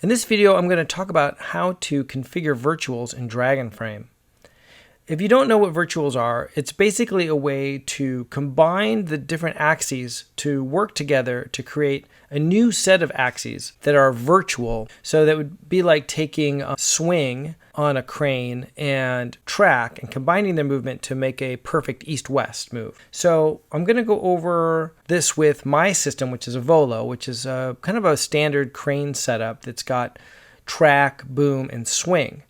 In this video, I'm going to talk about how to configure virtuals in Dragonframe. If you don't know what virtuals are, it's basically a way to combine the different axes to work together to create a new set of axes that are virtual. So that would be like taking a swing on a crane and track and combining their movement to make a perfect east-west move. So I'm going to go over this with my system, which is a Volo, which is kind of a standard crane setup that's got track, boom, and swing.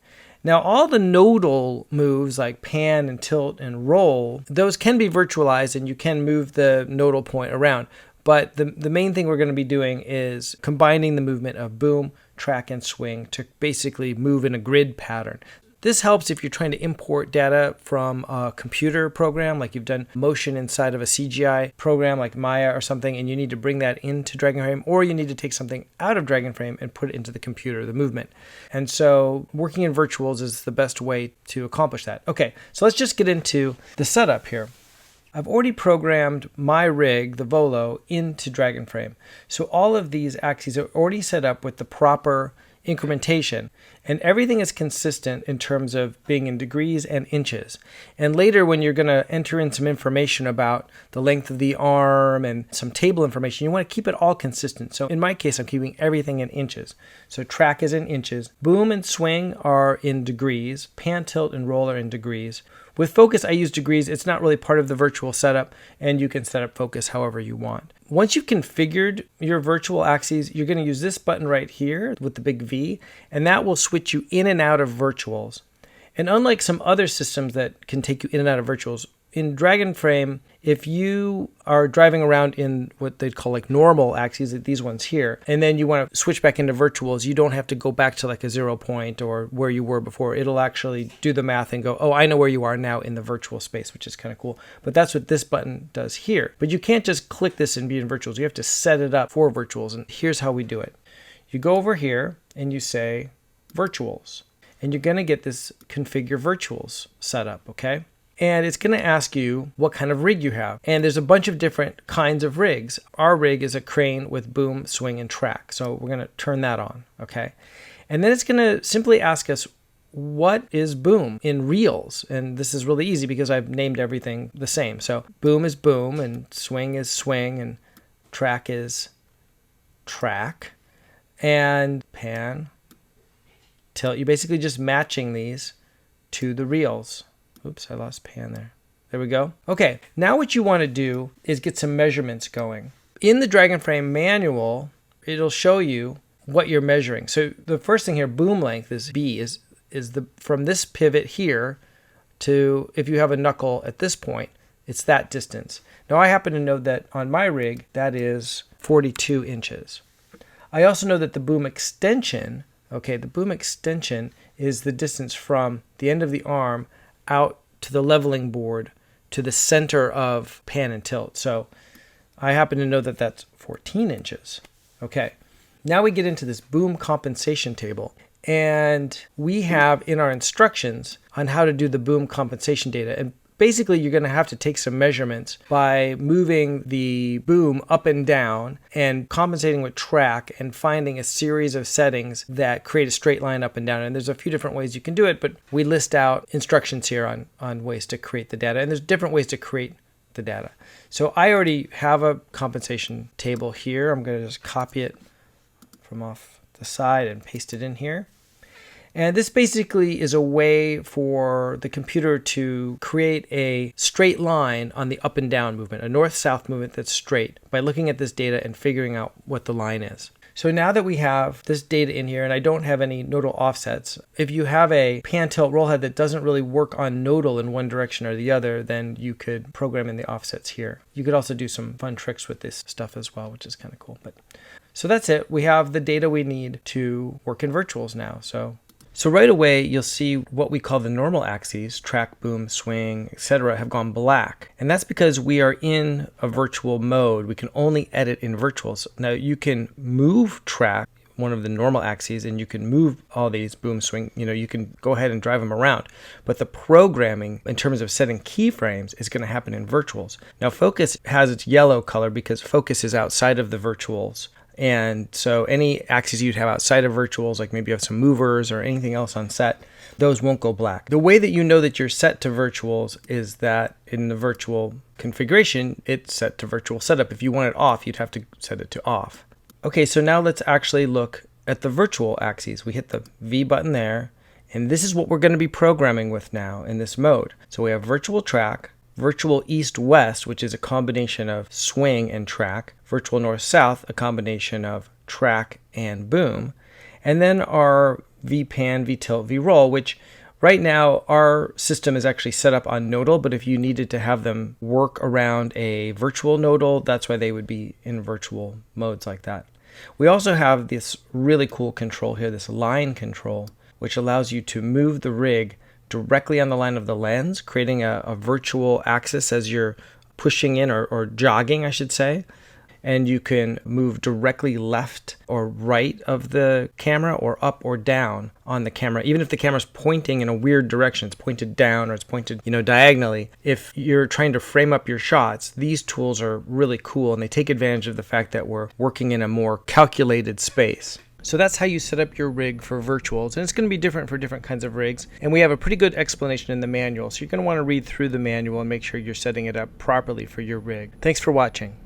Now, all the nodal moves like pan and tilt and roll, those can be virtualized and you can move the nodal point around. But the main thing we're going to be doing is combining the movement of boom, track, and swing to basically move in a grid pattern. This helps if you're trying to import data from a computer program, like you've done motion inside of a CGI program like Maya or something, and you need to bring that into Dragonframe, or you need to take something out of Dragonframe and put it into the computer, the movement. And so working in virtuals is the best way to accomplish that. Okay, so let's just get into the setup here. I've already programmed my rig, the Volo, into Dragonframe. So all of these axes are already set up with the proper incrementation, and everything is consistent in terms of being in degrees and inches. And later, when you're going to enter in some information about the length of the arm and some table information, you want to keep it all consistent. So in my case, I'm keeping everything in inches. So track is in inches. Boom and swing are in degrees. Pan, tilt, and roll are in degrees. With focus, I use degrees. It's not really part of the virtual setup, and you can set up focus however you want. Once you've configured your virtual axes, you're going to use this button right here with the big V, and that will switch you in and out of virtuals. And unlike some other systems that can take you in and out of virtuals, in Dragonframe, if you are driving around in what they'd call like normal axes, these ones here, and then you want to switch back into virtuals, you don't have to go back to like a 0 point or where you were before. It'll actually do the math and go, oh, I know where you are now in the virtual space, which is kind of cool. But that's what this button does here. But you can't just click this and be in virtuals. You have to set it up for virtuals, and here's how we do it. You go over here and you say virtuals, and you're going to get this configure virtuals set up, okay? And it's going to ask you what kind of rig you have. And there's a bunch of different kinds of rigs. Our rig is a crane with boom, swing, and track. So we're going to turn that on, okay? And then it's going to simply ask us, what is boom in reals? And this is really easy because I've named everything the same. So boom is boom, and swing is swing, and track is track, and pan, tilt. You're basically just matching these to the reals. Oops, I lost pan there. There we go. Okay, now what you want to do is get some measurements going. In the Dragonframe manual, it'll show you what you're measuring. So the first thing here, boom length is B, is the from this pivot here to, if you have a knuckle at this point, it's that distance. Now I happen to know that on my rig, that is 42 inches. I also know that the boom extension, okay, the boom extension is the distance from the end of the arm out to the leveling board to the center of pan and tilt. So I happen to know that that's 14 inches. Okay, now we get into this boom compensation table, and we have in our instructions on how to do the boom compensation data. And basically, you're going to have to take some measurements by moving the boom up and down and compensating with track and finding a series of settings that create a straight line up and down. And there's a few different ways you can do it, but we list out instructions here on ways to create the data. And there's different ways to create the data. So I already have a compensation table here. I'm going to just copy it from off the side and paste it in here. And this basically is a way for the computer to create a straight line on the up and down movement, a north-south movement that's straight, by looking at this data and figuring out what the line is. So now that we have this data in here, and I don't have any nodal offsets, if you have a pan, tilt, roll head that doesn't really work on nodal in one direction or the other, then you could program in the offsets here. You could also do some fun tricks with this stuff as well, which is kind of cool. So that's it. We have the data we need to work in virtuals now. So right away, you'll see what we call the normal axes, track, boom, swing, etc., have gone black. And that's because we are in a virtual mode. We can only edit in virtuals. Now you can move track, one of the normal axes, and you can move all these boom, swing, you can go ahead and drive them around. But the programming in terms of setting keyframes is going to happen in virtuals. Now focus has its yellow color because focus is outside of the virtuals. And so any axes you'd have outside of virtuals, like maybe you have some movers or anything else on set, those won't go black. The way that you know that you're set to virtuals is that in the virtual configuration, it's set to virtual setup. If you want it off, you'd have to set it to off. Okay, so now let's actually look at the virtual axes. We hit the V button there, and this is what we're going to be programming with now in this mode. So we have virtual track, virtual east-west, which is a combination of swing and track, virtual north-south, a combination of track and boom, and then our V-pan, V-tilt, V-roll, which right now our system is actually set up on nodal, but if you needed to have them work around a virtual nodal, that's why they would be in virtual modes like that. We also have this really cool control here, this line control, which allows you to move the rig directly on the line of the lens, creating a virtual axis as you're pushing in or jogging, I should say. And you can move directly left or right of the camera or up or down on the camera. Even if the camera's pointing in a weird direction, it's pointed down or it's pointed, diagonally. If you're trying to frame up your shots, these tools are really cool and they take advantage of the fact that we're working in a more calculated space. So that's how you set up your rig for virtuals, and it's going to be different for different kinds of rigs, and we have a pretty good explanation in the manual, so you're going to want to read through the manual and make sure you're setting it up properly for your rig. Thanks for watching.